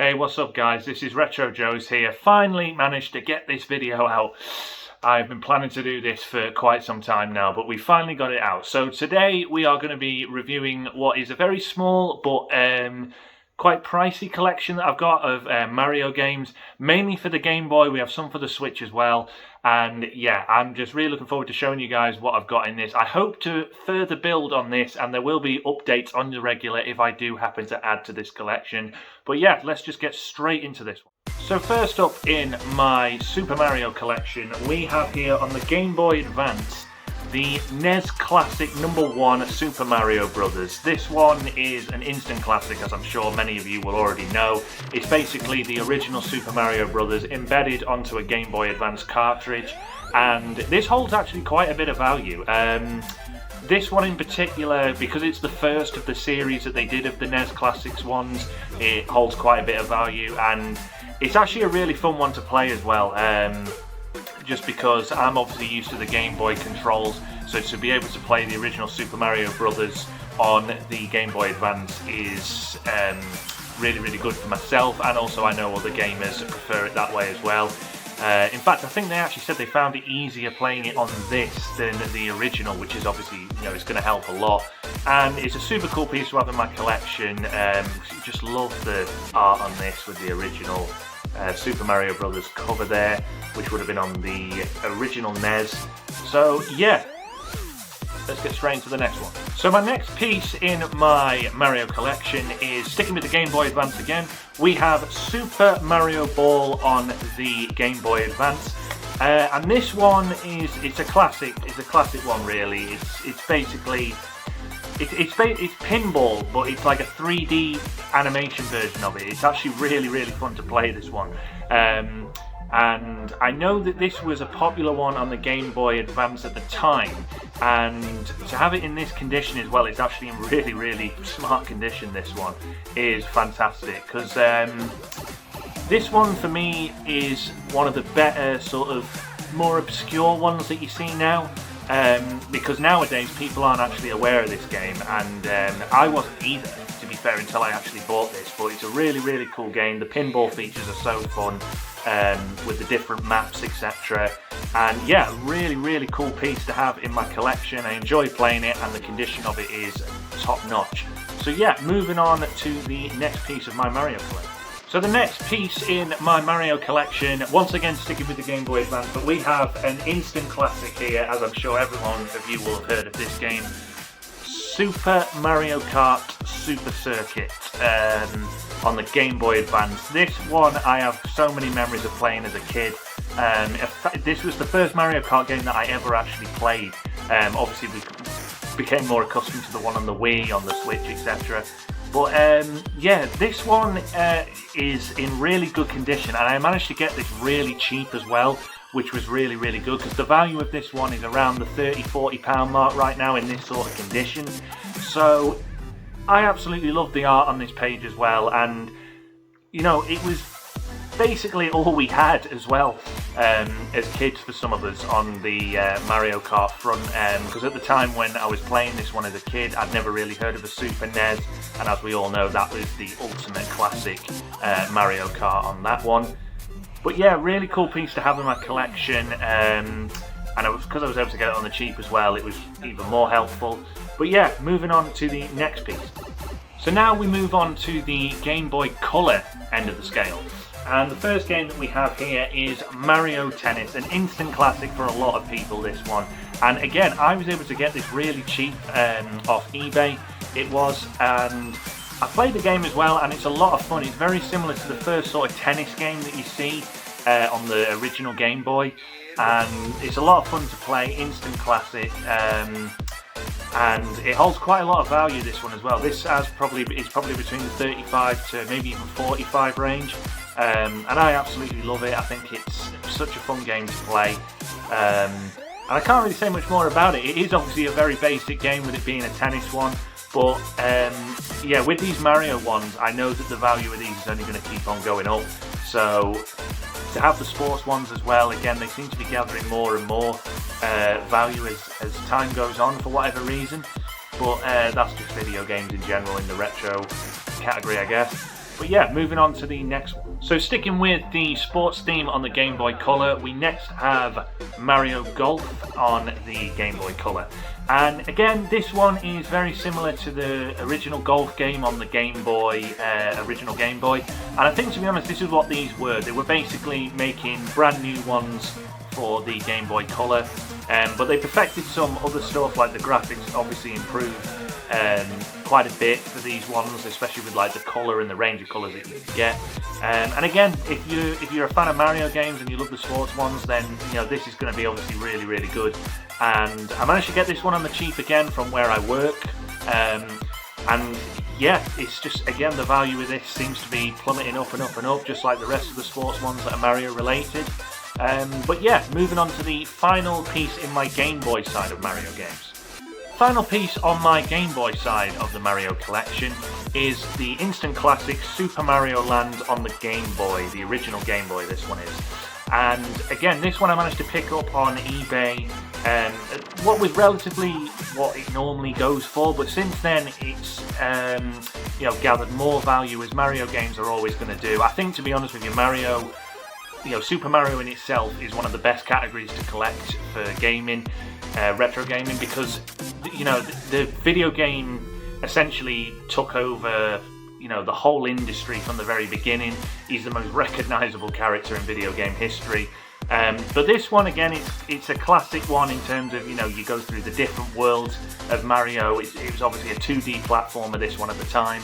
Hey, what's up guys? This is Retro Joes here. Finally managed to get this video out. I've been planning to do this for quite some time now, but we finally got it out. So today we are going to be reviewing what is a very small but quite pricey collection that I've got of Mario games, mainly for the Game Boy. We have some for the Switch as well. And yeah, I'm just really looking forward to showing you guys what I've got in this. I hope to further build on this, and there will be updates on the regular if I do happen to add to this collection. But yeah, let's just get straight into this one. So first up in my Super Mario collection, we have here on the Game Boy Advance the NES Classic #1 Super Mario Bros. This one is an instant classic, as I'm sure many of you will already know. It's basically the original Super Mario Bros. Embedded onto a Game Boy Advance cartridge, and this holds actually quite a bit of value. This one in particular, because it's the first of the series that they did of the NES Classics ones, it holds quite a bit of value, and it's actually a really fun one to play as well. Just because I'm obviously used to the Game Boy controls, so to be able to play the original Super Mario Brothers on the Game Boy Advance is really good for myself, and also I know other gamers prefer it that way as well. In fact, I think they actually said they found it easier playing it on this than the original, which is obviously, you know, it's going to help a lot. And it's a super cool piece to have in my collection. Just love the art on this with the original Super Mario Brothers cover there, which would have been on the original NES. So yeah, let's get straight into the next one. So my next piece in my Mario collection is sticking with the Game Boy Advance again. We have Super Mario Ball on the Game Boy Advance. And this one it's a classic one really. It's basically it's pinball, but it's like a 3D animation version of it. It's actually really fun to play this one. And I know that this was a popular one on the Game Boy Advance at the time, and to have it in this condition as well, it's actually in really smart condition. This one is fantastic, because this one for me is one of the better sort of more obscure ones that you see now. Because nowadays people aren't actually aware of this game, and I wasn't either, to be fair, until I actually bought this. But it's a really cool game. The pinball features are so fun, with the different maps, etc. And yeah, really cool piece to have in my collection. I enjoy playing it, and the condition of it is top notch. So yeah, moving on to the next piece of my Mario collection. So the next piece in my Mario collection, once again sticking with the Game Boy Advance, but we have an instant classic here, as I'm sure everyone of you will have heard of this game. Super Mario Kart Super Circuit on the Game Boy Advance. This one I have so many memories of playing as a kid. This was the first Mario Kart game that I ever actually played. Obviously we became more accustomed to the one on the Wii, on the Switch, etc. But yeah, this one is in really good condition, and I managed to get this really cheap as well, which was really good, because the value of this one is around the £30–40 mark right now in this sort of condition. So I absolutely love the art on this page as well, and you know, it was basically all we had as well as kids for some of us on the Mario Kart front, because at the time when I was playing this one as a kid, I'd never really heard of a Super NES, and as we all know, that was the ultimate classic Mario Kart on that one. But yeah, really cool piece to have in my collection, and because I was able to get it on the cheap as well, it was even more helpful. But yeah, moving on to the next piece. So now we move on to the Game Boy Color end of the scale. And the first game that we have here is Mario Tennis, an instant classic for a lot of people, this one. And again, I was able to get this really cheap off eBay, it was, and I played the game as well, and it's a lot of fun. It's very similar to the first sort of tennis game that you see on the original Game Boy, and it's a lot of fun to play, instant classic, and it holds quite a lot of value, this one as well. This is probably between the 35 to maybe even 45 range. And I absolutely love it. I think it's such a fun game to play, and I can't really say much more about it. It is obviously a very basic game, with it being a tennis one, but yeah, with these Mario ones, I know that the value of these is only going to keep on going up. So to have the sports ones as well, again, they seem to be gathering more and more value as time goes on for whatever reason. But that's just video games in general in the retro category, I guess. But yeah, moving on to the next one. So sticking with the sports theme on the Game Boy Color, we next have Mario Golf on the Game Boy Color. And again, this one is very similar to the original golf game on the Game Boy, original Game Boy. And I think, to be honest, this is what these were. They were basically making brand new ones for the Game Boy Color. But they perfected some other stuff, like the graphics obviously improved quite a bit for these ones, especially with like the colour and the range of colours that you can get. And again, if you're a fan of Mario games and you love the sports ones, then this is going to be obviously really, really good. And I managed to get this one on the cheap again from where I work. And yeah, it's just, again, the value of this seems to be plummeting up and up and up, just like the rest of the sports ones that are Mario related. But yeah, moving on to the final piece in my Game Boy side of Mario games. Final piece on my Game Boy side of the Mario collection is the instant classic Super Mario Land on the Game Boy, the original Game Boy this one is. And again, this one I managed to pick up on eBay, what was relatively what it normally goes for, but since then it's gathered more value, as Mario games are always going to do. I think, to be honest with you, Mario, Super Mario in itself is one of the best categories to collect for gaming, retro gaming, because the video game essentially took over the whole industry from the very beginning. He's the most recognisable character in video game history. But this one, again, it's a classic one in terms of, you go through the different worlds of Mario. It was obviously a 2D platformer, this one at the time,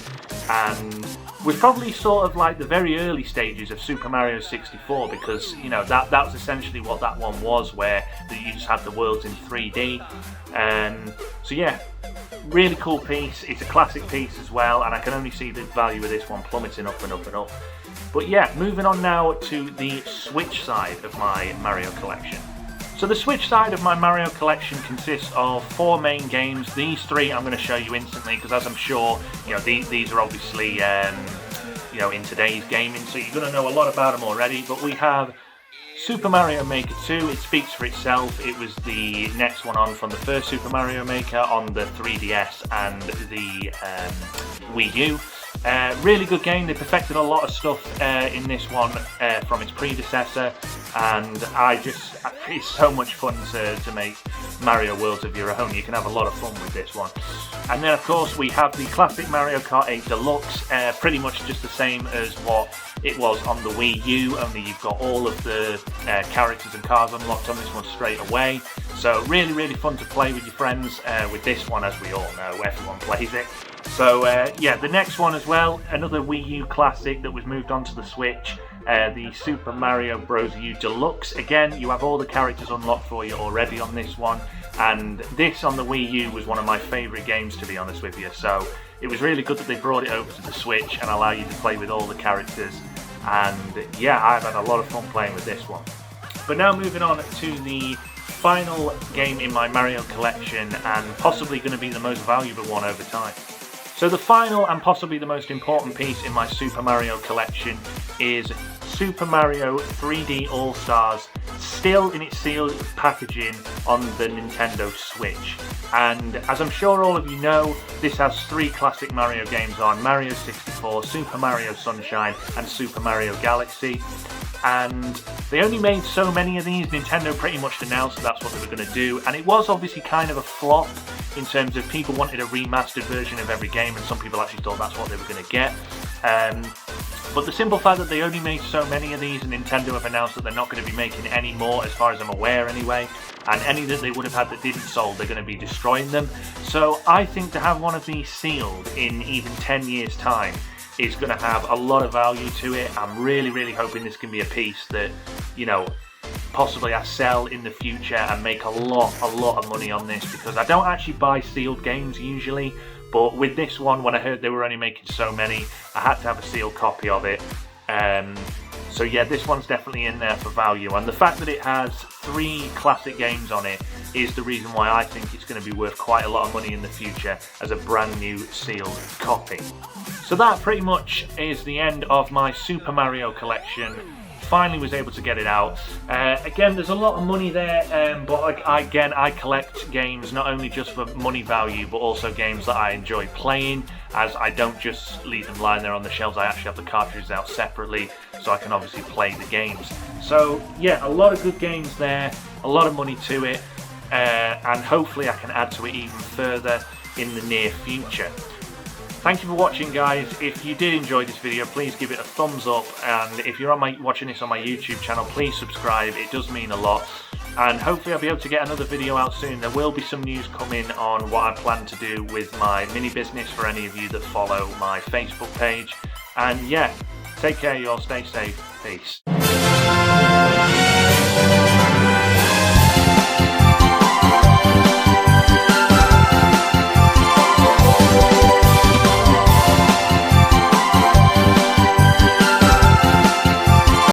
and was probably sort of like the very early stages of Super Mario 64, because, that was essentially what that one was, where you just had the worlds in 3D. So yeah, really cool piece. It's a classic piece as well, and I can only see the value of this one plummeting up and up and up. But yeah, moving on now to the Switch side of my Mario collection. So the Switch side of my Mario collection consists of 4 main games. These 3 I'm going to show you instantly, because as I'm sure, these are obviously, in today's gaming, so you're going to know a lot about them already. But we have Super Mario Maker 2, it speaks for itself. It was the next one on from the first Super Mario Maker on the 3DS and the Wii U. Really good game. They perfected a lot of stuff in this one from its predecessor, and it's so much fun to make Mario worlds of your own. You can have a lot of fun with this one. And then of course we have the classic Mario Kart 8 Deluxe, pretty much just the same as what it was on the Wii U, only you've got all of the characters and cars unlocked on this one straight away. So really, really fun to play with your friends with this one, as we all know, everyone plays it. So yeah, the next one as well, another Wii U classic that was moved onto the Switch, the Super Mario Bros. U Deluxe. Again, you have all the characters unlocked for you already on this one, and this on the Wii U was one of my favourite games, to be honest with you. So it was really good that they brought it over to the Switch and allow you to play with all the characters. And yeah, I've had a lot of fun playing with this one. But now moving on to the final game in my Mario collection, and possibly going to be the most valuable one over time. So the final and possibly the most important piece in my Super Mario collection is Super Mario 3D All-Stars, still in its sealed packaging on the Nintendo Switch. And as I'm sure all of you know, this has 3 classic Mario games on: Mario 64, Super Mario Sunshine, and Super Mario Galaxy. And they only made so many of these. Nintendo pretty much announced that's what they were going to do, and it was obviously kind of a flop in terms of people wanted a remastered version of every game, and some people actually thought that's what they were going to get. But the simple fact that they only made so many of these, and Nintendo have announced that they're not going to be making any more, as far as I'm aware anyway, and any that they would have had that didn't sold, they're going to be destroying them. So I think to have one of these sealed in even 10 years time is going to have a lot of value to it. I'm really, really hoping this can be a piece that, possibly I sell in the future and make a lot of money on this, because I don't actually buy sealed games usually, but with this one, when I heard they were only making so many, I had to have a sealed copy of it. So yeah, this one's definitely in there for value, and the fact that it has 3 classic games on it is the reason why I think it's going to be worth quite a lot of money in the future as a brand new sealed copy. So that pretty much is the end of my Super Mario collection. finally was able to get it out. Again, there's a lot of money there, but I collect games not only just for money value, but also games that I enjoy playing, as I don't just leave them lying there on the shelves. I actually have the cartridges out separately, so I can obviously play the games. So yeah, a lot of good games there, a lot of money to it, and hopefully I can add to it even further in the near future. Thank you for watching, guys. If you did enjoy this video, please give it a thumbs up, and if you're watching this on my YouTube channel, please subscribe. It does mean a lot, and hopefully I'll be able to get another video out soon. There will be some news coming on what I plan to do with my mini business for any of you that follow my Facebook page. And yeah, take care, y'all. Stay safe. Peace.